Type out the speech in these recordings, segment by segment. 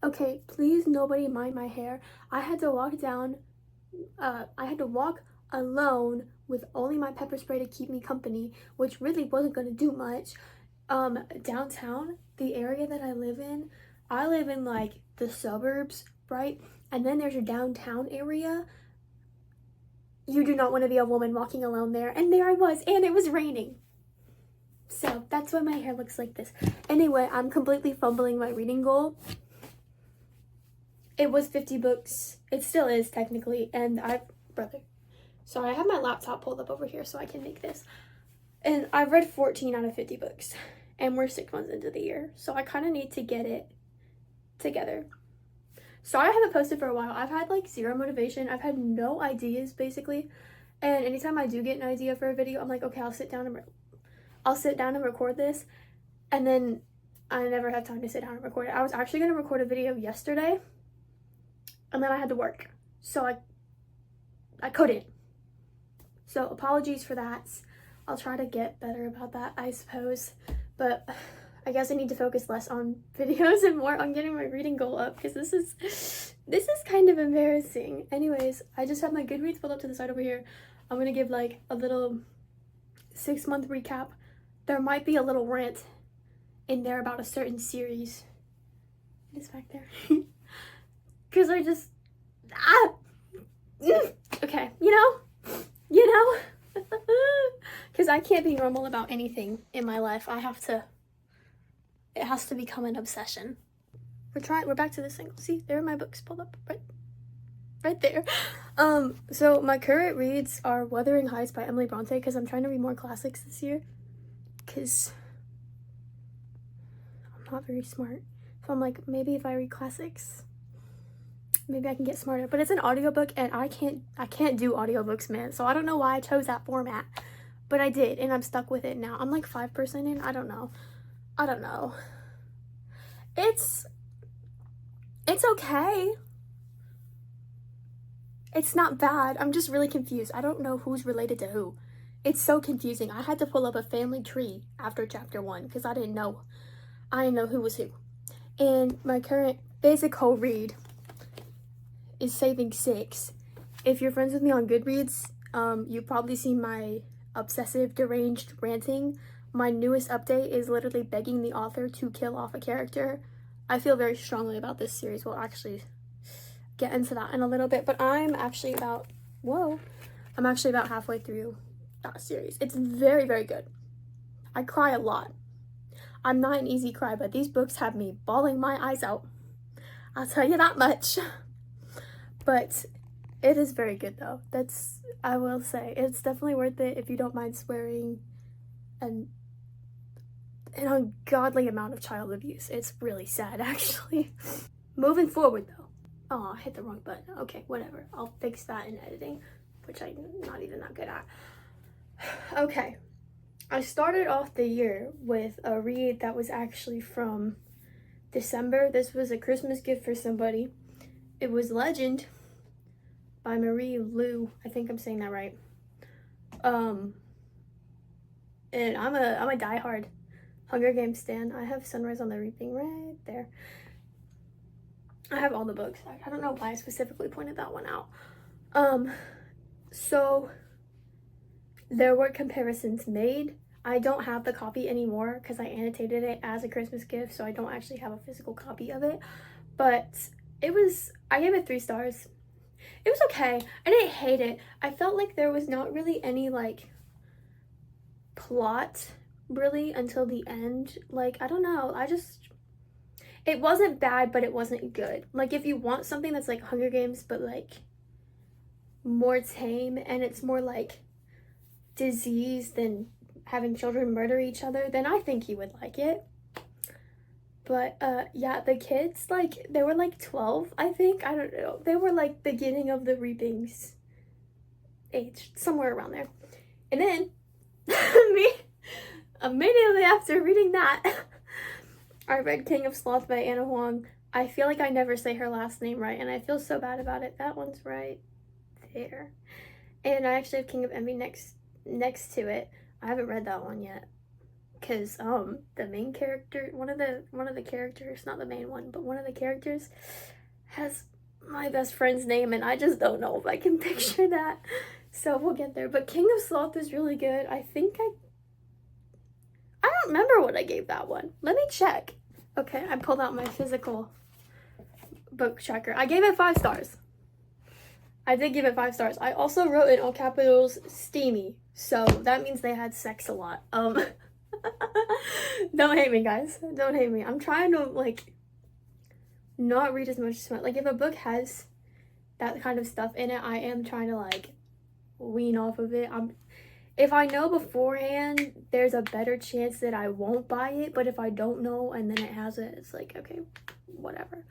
Okay, please nobody mind my hair. I had to walk alone with only my pepper spray to keep me company, which really wasn't gonna do much. Downtown, the area that I live in like the suburbs, right? And then there's a downtown area. You do not want to be a woman walking alone there. And there I was, and it was raining. So that's why my hair looks like this. Anyway, I'm completely fumbling my reading goal. It was 50 books. It still is technically. And so I have my laptop pulled up over here so I can make this. And I've read 14 out of 50 books. And we're 6 months into the year. So I kind of need to get it together. Sorry I haven't posted for a while. I've had like zero motivation. I've had no ideas basically. And anytime I do get an idea for a video, I'm like, okay, I'll sit down and record this. And then I never have time to sit down and record it. I was actually going to record a video yesterday. And then I had to work. So I couldn't. So apologies for that. I'll try to get better about that, I suppose. But I guess I need to focus less on videos and more on getting my reading goal up, because this is kind of embarrassing. Anyways, I just have my Goodreads pulled up to the side over here. I'm gonna give like a little 6-month recap. There might be a little rant in there about a certain series. It is back there. Because I just okay, you know because I can't be normal about anything in my life. It has to become an obsession. We're back to this thing. See, there are my books pulled up right there. So my current reads are Wuthering Heights by Emily Bronte, because I'm trying to read more classics this year, because I'm not very smart. So I'm like, maybe if I read classics, maybe I can get smarter. But it's an audiobook, and I can't do audiobooks, man. So I don't know why I chose that format, but I did, and I'm stuck with it now. I'm like 5% in. I don't know. It's okay. It's not bad. I'm just really confused. I don't know who's related to who. It's so confusing. I had to pull up a family tree after chapter 1 because I didn't know who was who. And my current basic whole read is Saving 6. If you're friends with me on Goodreads, you've probably seen my obsessive deranged ranting. My newest update is literally begging the author to kill off a character. I feel very strongly about this series. We'll actually get into that in a little bit, but I'm actually about halfway through that series. It's very, very good. I cry a lot. I'm not an easy cry, but these books have me bawling my eyes out. I'll tell you that much. But it is very good though. I will say, it's definitely worth it if you don't mind swearing and an ungodly amount of child abuse. It's really sad, actually. Moving forward though. Oh, I hit the wrong button. Okay, whatever. I'll fix that in editing, which I'm not even that good at. Okay. I started off the year with a read that was actually from December. This was a Christmas gift for somebody. It was Legend by Marie Lu. I think I'm saying that right. And I'm a diehard Hunger Games stan. I have Sunrise on the Reaping right there. I have all the books. I don't know why I specifically pointed that one out. So there were comparisons made. I don't have the copy anymore because I annotated it as a Christmas gift, so I don't actually have a physical copy of it. But I gave it 3 stars. It was okay. I didn't hate it. I felt like there was not really any like plot really until the end. Like, I don't know. It wasn't bad, but it wasn't good. Like, if you want something that's like Hunger Games, but like more tame, and it's more like disease than having children murder each other, then I think you would like it. But yeah, the kids, like, they were like 12, I think. I don't know. They were like beginning of the reapings age, somewhere around there. And then immediately after reading that, I read King of Sloth by Anna Huang. I feel like I never say her last name right, and I feel so bad about it. That one's right there. And I actually have King of Envy next to it. I haven't read that one yet, because the main character, one of the characters, not the main one, but one of the characters has my best friend's name, and I just don't know if I can picture that. So we'll get there. But King of Sloth is really good. I think I don't remember what I gave that one. Let me check. Okay, I pulled out my physical book tracker. I gave it 5 stars. I did give it 5 stars. I also wrote in all capitals steamy, so that means they had sex a lot. Don't hate me, guys. Don't hate me. I'm trying to like not read as much smut. Like if a book has that kind of stuff in it, I am trying to like wean off of it. If I know beforehand, there's a better chance that I won't buy it, but if I don't know and then it has it, it's like, okay, whatever.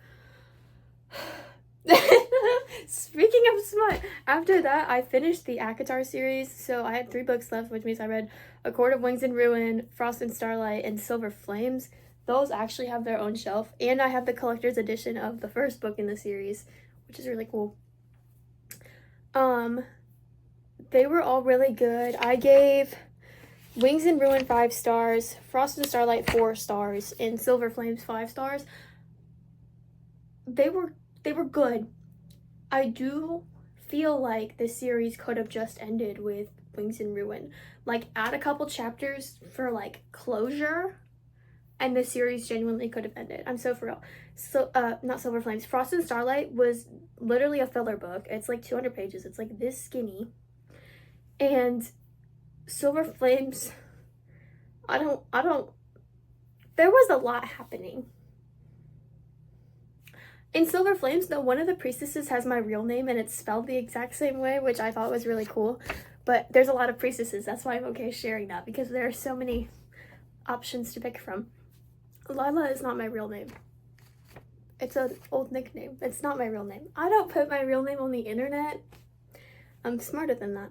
Speaking of smut, after that I finished the Acotar series, so I had 3 books left, which means I read A Court of Wings and Ruin, Frost and Starlight, and Silver Flames. Those actually have their own shelf, and I have the collector's edition of the first book in the series, which is really cool. They were all really good. I gave Wings and Ruin 5 stars, Frost and Starlight 4 stars, and Silver Flames 5 stars. They were good. I do feel like this series could have just ended with Wings and Ruin. Like, add a couple chapters for, like, closure, and the series genuinely could have ended. I'm so for real. So, not Silver Flames. Frost and Starlight was literally a filler book. It's, like, 200 pages. It's, like, this skinny. And Silver Flames, there was a lot happening. In Silver Flames, though, one of the priestesses has my real name and it's spelled the exact same way, which I thought was really cool. But there's a lot of priestesses, that's why I'm okay sharing that, because there are so many options to pick from. Lila is not my real name. It's an old nickname. It's not my real name. I don't put my real name on the internet. I'm smarter than that.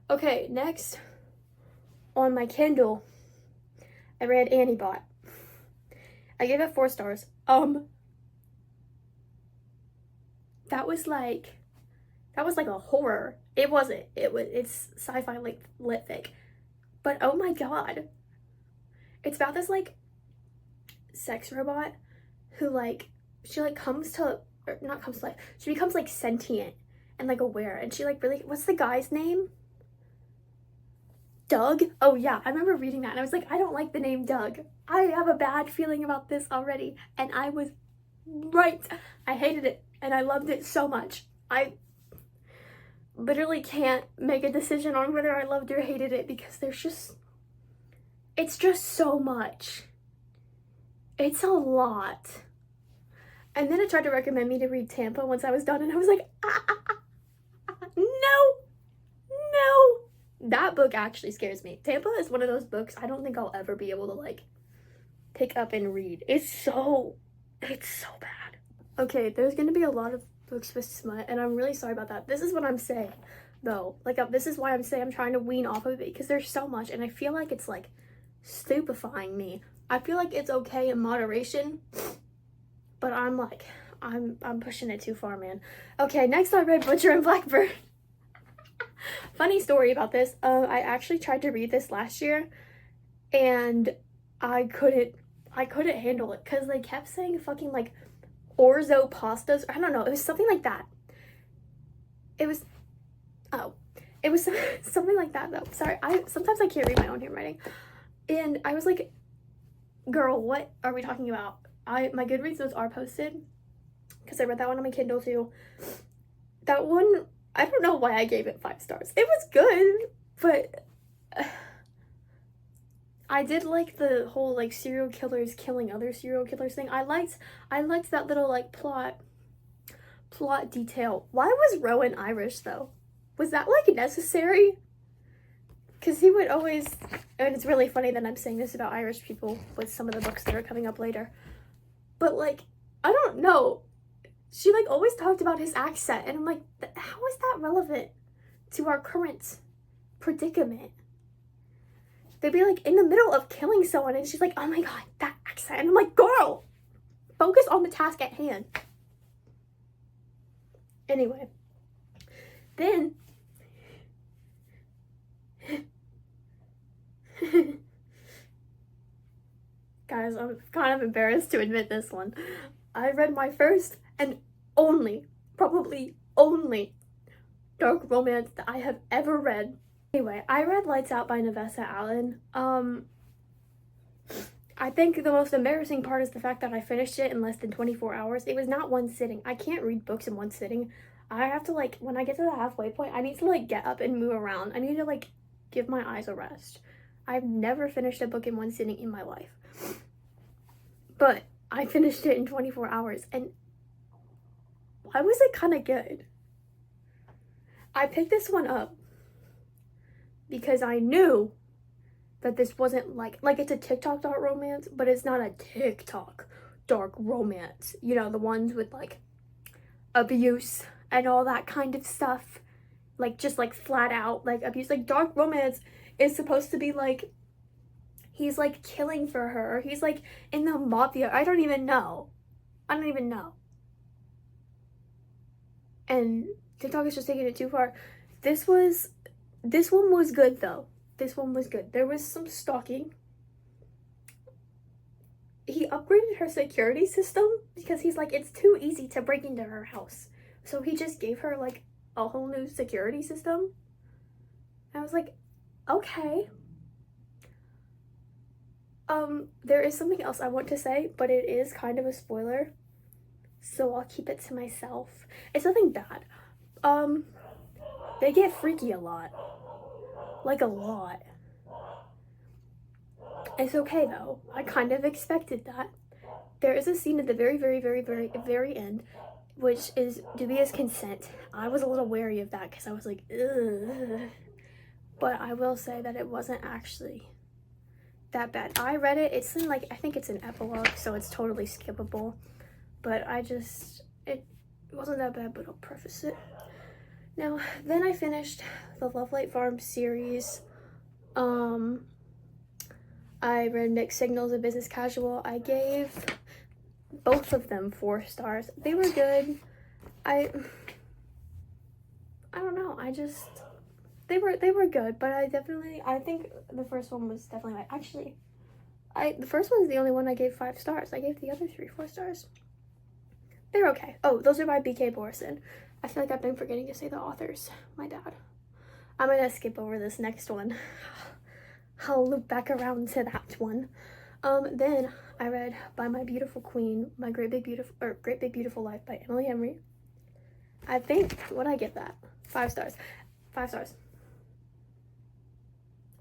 Okay, next, on my Kindle, I read Annie Bot. I gave it 4 stars. That was like a horror. It wasn't. It's sci-fi like lit fic. But oh my god. It's about this like sex robot who like she becomes like sentient and like aware, and she like really, what's the guy's name? Doug? Oh yeah, I remember reading that and I was like, I don't like the name Doug. I have a bad feeling about this already, and I was right. I hated it and I loved it so much. I literally can't make a decision on whether I loved or hated it because it's just so much. It's a lot. And then it tried to recommend me to read Tampa once I was done, and I was like, no. That book actually scares me. Tampa is one of those books I don't think I'll ever be able to like pick up and read. It's so bad. Okay, there's gonna be a lot of books with smut, and I'm really sorry about that. This is what I'm saying, though. Like, this is why I'm saying I'm trying to wean off of it, because there's so much, and I feel like it's like stupefying me. I feel like it's okay in moderation, but I'm like, I'm pushing it too far, man. Okay, next I read Butcher and Blackbird. Funny story about this. I actually tried to read this last year, and I couldn't handle it because they kept saying fucking like orzo pastas. I don't know. It was something like that. It was something like that though. Sorry, sometimes I can't read my own handwriting, and I was like, girl, what are we talking about? My Goodreads notes are posted because I read that one on my Kindle too. That one, I don't know why I gave it 5 stars. It was good, but I did like the whole like serial killers killing other serial killers thing. I liked that little like plot detail. Why was Rowan Irish though? Was that like necessary? Because he would always, and it's really funny that I'm saying this about Irish people with some of the books that are coming up later, but like, I don't know, she like always talked about his accent, and I'm like, how is that relevant to our current predicament? They'd be like in the middle of killing someone and she's like, oh my god, that accent, and I'm like, girl, focus on the task at hand. Anyway, then Guys, I'm kind of embarrassed to admit this one. I read my first and only, probably only, dark romance that I have ever read. Anyway, I read Lights Out by Navessa Allen. I think the most embarrassing part is the fact that I finished it in less than 24 hours. It was not one sitting. I can't read books in one sitting. I have to, like, when I get to the halfway point, I need to, like, get up and move around. I need to, like, give my eyes a rest. I've never finished a book in one sitting in my life. But I finished it in 24 hours, and why was it kind of good? I picked this one up because I knew that this wasn't like it's a TikTok dark romance, but it's not a TikTok dark romance. You know, the ones with, like, abuse and all that kind of stuff. Like, just, like, flat out, like, abuse. Like, dark romance is supposed to be, like, he's, like, killing for her. He's, like, in the mafia. I don't even know. And TikTok is just taking it too far. This one was good, though. This one was good. There was some stalking. He upgraded her security system because he's like, it's too easy to break into her house. So he just gave her, like, a whole new security system. I was like, okay. There is something else I want to say, but it is kind of a spoiler, so I'll keep it to myself. It's nothing bad. They get freaky a lot. Like, a lot. It's okay, though. I kind of expected that. There is a scene at the very, very, very, very, very end, which is dubious consent. I was a little wary of that because I was like, ugh. But I will say that it wasn't actually that bad. I read it. It's in, like, I think it's an epilogue, so it's totally skippable. But it wasn't that bad, but I'll preface it. Now, then I finished the Lovelight Farm series. I read Mixed Signals and Business Casual. I gave both of them 4 stars. They were good. I don't know. They were good, but I think the first one was definitely the first one's the only one I gave 5 stars. I gave the other 3 4 stars. They're okay. Oh, those are by BK Borison. I feel like I've been forgetting to say the authors. My bad. I'm gonna skip over this next one. I'll loop back around to that one. Then I read By My Beautiful Queen, My Great Big Beautiful Life by Emily Henry. I think, what'd I get that? 5 stars. 5 stars.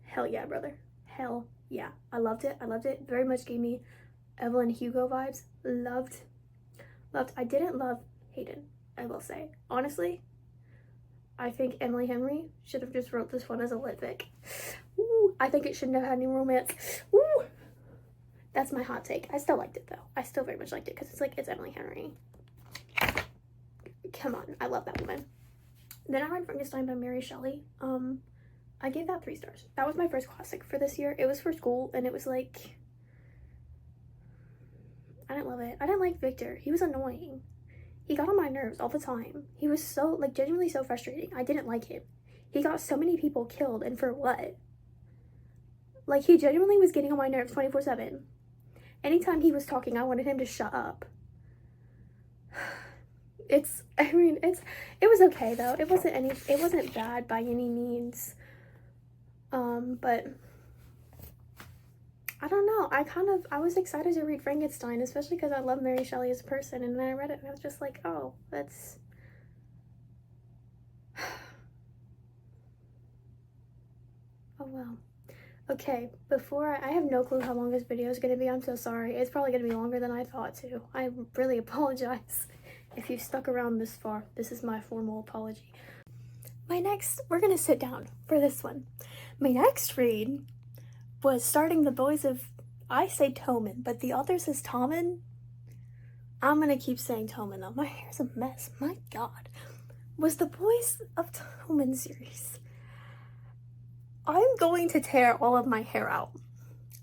Hell yeah, brother. Hell yeah. I loved it. Very much gave me Evelyn Hugo vibes. Loved. I didn't love Hayden, I will say. Honestly, I think Emily Henry should have just wrote this one as a lit fic. Ooh, I think it shouldn't have had any romance. Ooh, that's my hot take. I still liked it, though. I still very much liked it because it's Emily Henry. Come on, I love that woman. Then I read Frankenstein by Mary Shelley. I gave that 3 stars. That was my first classic for this year. It was for school, and it was like, I didn't love it. I didn't like Victor. He was annoying. He got on my nerves all the time. He was so, like, genuinely so frustrating. I didn't like him. He got so many people killed, and for what? Like, he genuinely was getting on my nerves 24/7. Anytime he was talking, I wanted him to shut up. It was okay, though. It wasn't bad by any means. But I don't know. I was excited to read Frankenstein, especially because I love Mary Shelley as a person, and then I read it and I was just like, oh, that's... Oh, well. Okay, I have no clue how long this video is going to be. I'm so sorry. It's probably going to be longer than I thought to. I really apologize if you stuck around this far. This is my formal apology. We're going to sit down for this one. My next read was Starting the Boys of, I say Tommen, but the author says Tommen. I'm going to keep saying Tommen, though. My hair's a mess. My God. Was the Boys of Tommen series. I'm going to tear all of my hair out.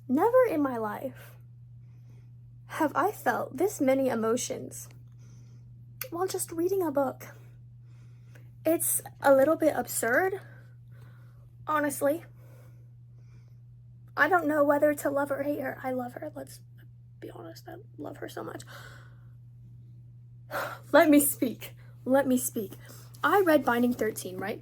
Never in my life have I felt this many emotions while just reading a book. It's a little bit absurd, honestly. I don't know whether to love or hate her. I love her. Let's be honest. I love her so much. Let me speak. I read Binding 13, right?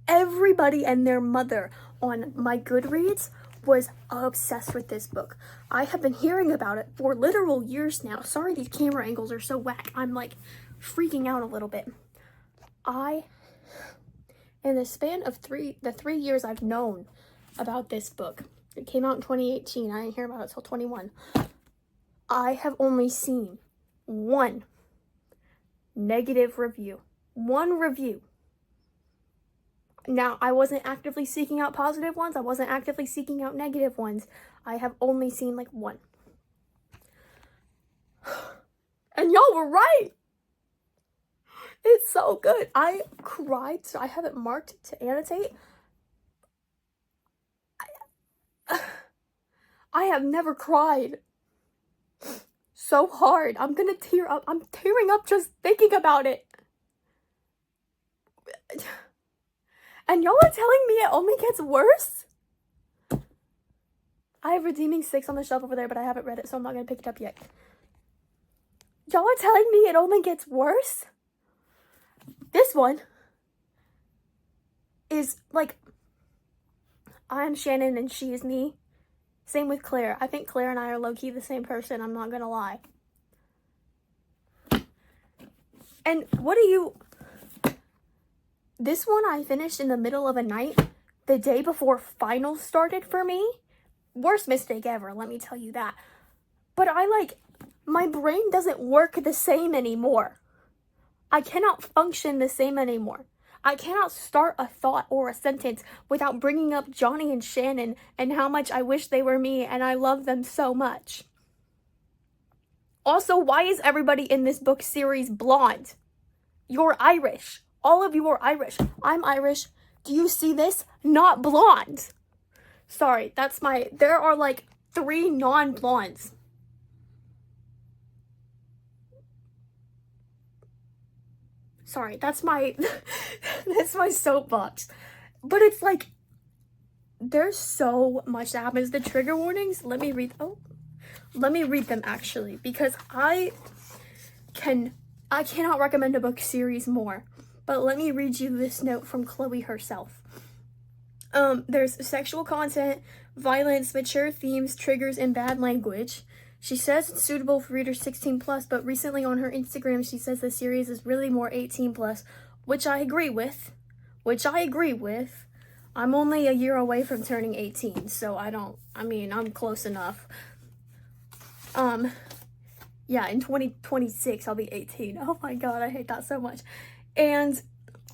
Everybody and their mother on my Goodreads was obsessed with this book. I have been hearing about it for literal years now. Sorry, these camera angles are so whack. I'm like freaking out a little bit. In the span of the 3 years I've known about this book, it came out in 2018. I didn't hear about it till 21. I have only seen one negative review. One review. Now, I wasn't actively seeking out positive ones. I wasn't actively seeking out negative ones. I have only seen like one. And y'all were right. It's so good. I cried, so I have it marked to annotate. I have never cried so hard. I'm gonna tear up. I'm tearing up just thinking about it. And y'all are telling me it only gets worse? I have Redeeming 6 on the shelf over there, but I haven't read it, so I'm not gonna pick it up yet. Y'all are telling me it only gets worse? This one is like, I'm Shannon and she is me. Same with Claire. I think Claire and I are low-key the same person, I'm not gonna lie. And this one I finished in the middle of a night, the day before finals started for me. Worst mistake ever, let me tell you that. But my brain doesn't work the same anymore. I cannot function the same anymore. I cannot start a thought or a sentence without bringing up Johnny and Shannon and how much I wish they were me and I love them so much. Also, why is everybody in this book series blonde? You're Irish. All of you are Irish. I'm Irish. Do you see this? Not blonde. Sorry, there are like 3 non-blondes. Sorry, that's my soapbox. But it's like, there's so much that happens. The trigger warnings, let me read them actually, because I cannot recommend a book series more. But let me read you this note from Chloe herself. There's sexual content, violence, mature themes, triggers, and bad language. She says it's suitable for readers 16+, but recently on her Instagram, she says the series is really more 18+, which I agree with. I'm only a year away from turning 18, so I'm close enough. Yeah, in 2026, I'll be 18. Oh my god, I hate that so much. And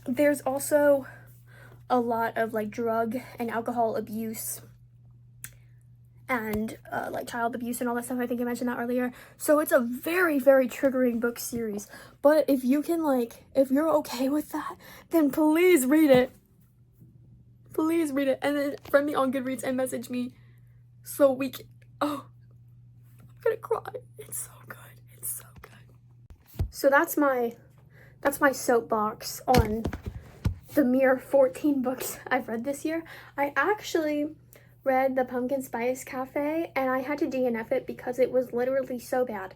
there's also a lot of like drug and alcohol abuse and like child abuse and all that stuff. I think I mentioned that earlier. So it's a very, very triggering book series. But if you can if you're okay with that, then please read it. Please read it. And then friend me on Goodreads and message me so we can, oh, I'm gonna cry. It's so good. It's so good. So that's my soapbox on the mere 14 books I've read this year. I actually read The Pumpkin Spice Cafe and I had to DNF it because it was literally so bad.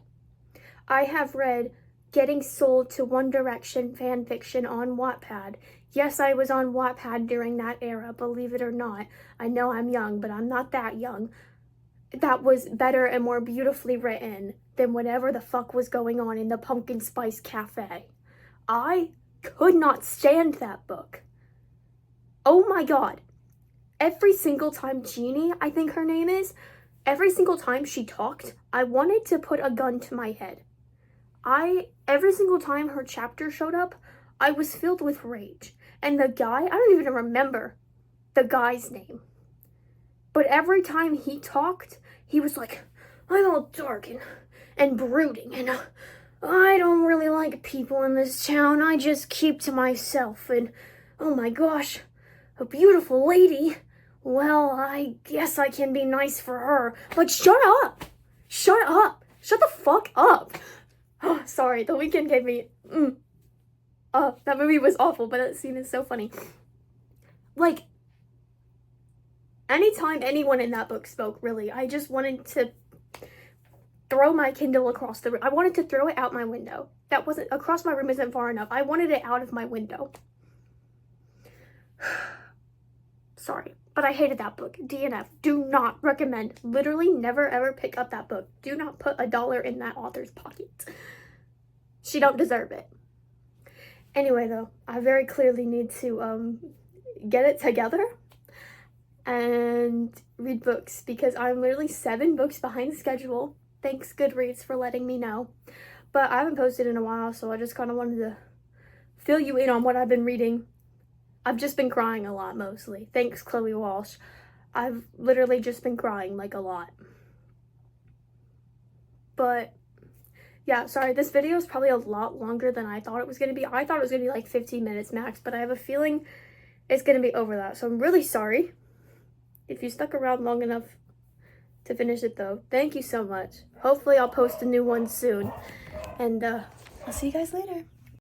I have read Getting Sold to One Direction fanfiction on Wattpad. Yes, I was on Wattpad during that era, believe it or not. I know I'm young, but I'm not that young. That was better and more beautifully written than whatever the fuck was going on in the Pumpkin Spice Cafe. I could not stand that book. Oh my god. Every single time Jeannie, I think her name is, every single time she talked, I wanted to put a gun to my head. Every single time her chapter showed up, I was filled with rage. And the guy, I don't even remember the guy's name. But every time he talked, he was like, I'm all dark and brooding, and I don't really like people in this town. I just keep to myself, and oh my gosh, a beautiful lady. Well, I guess I can be nice for her. But shut up! Shut up! Shut the fuck up! Oh, sorry, The Weeknd gave me, Oh, that movie was awful, but that scene is so funny. Like, anytime anyone in that book spoke, really, I just wanted to throw my Kindle across the room. I wanted to throw it out my window. That wasn't, across my room isn't far enough. I wanted it out of my window. Sorry, but I hated that book. DNF. Do not recommend. Literally never ever pick up that book. Do not put $1 in that author's pocket. She don't deserve it. Anyway, though, I very clearly need to get it together and read books because I'm literally 7 books behind schedule. Thanks Goodreads for letting me know. But I haven't posted in a while, so I just kind of wanted to fill you in on what I've been reading. I've just been crying a lot mostly. Thanks Chloe Walsh. I've literally just been crying like a lot. But yeah, sorry, this video is probably a lot longer than I thought it was going to be. I thought it was going to be like 15 minutes max, but I have a feeling it's going to be over that. So I'm really sorry if you stuck around long enough to finish it though. Thank you so much. Hopefully I'll post a new one soon. And I'll see you guys later.